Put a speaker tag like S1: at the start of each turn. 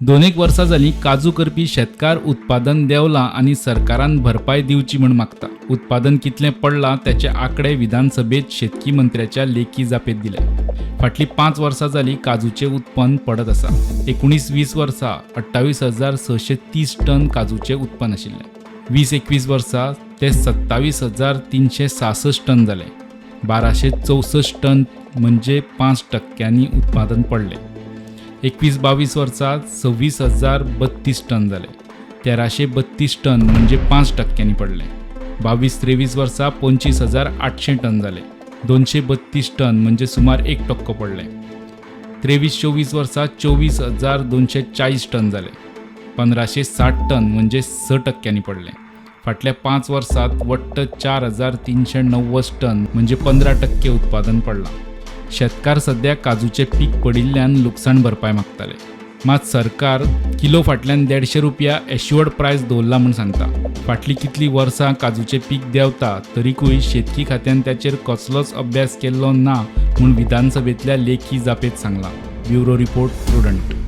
S1: एक वर्सां जालीं काजू करपी शेतकार उत्पादन देंवला आनी सरकारान भरपाय दिवची म्हूण मागता. उत्पादन कितलें पडलां त्याचे आंकडे विधानसभेत शेतकी मंत्र्याच्या लेखी जापेत दिले. फाटलीं 5 वर्सां जालीं काजूचें उत्पन्न पडत आसा. 19-20 वर्सा 28,630 टन काजूचें उत्पन्न आशिल्लें. 20-21 वर्सा ते 27,366 टन जाले. 1,264 टन म्हणजे 5% उत्पादन पडलें. 21-22 वर्सा 26,032 टन जाले. 1,332 टन म्हणजे 5% पडले. 22-23 वर्सा 25,800 टन जाले. 232 टन म्हणजे सुमार 1% पडले. 23-24 वर्सा 24,240 टन जाले. 1,560 टन म्हणजे 6% पडले. फाटल्या 5 वर्सात वट्ट 4,390 टन म्हणजे 15% उत्पादन पडलां. शेतकार सध्या काजूचे पीक पडिल्ल्यान लुकसाण भरपाय मागताले. मात सरकार किलो फाटल्यान 150 रुपया एश्युअर्ड प्रायस दवरला म्हूण सांगता. फाटलीं कितलीं वर्सां काजूचें पीक देंवता तरीकूय शेतकी खात्यान त्याचेर कसलोच अभ्यास केल्लो ना म्हूण विधानसभेंतल्या लेखी जापेत सांगलां. Bureau report prudent.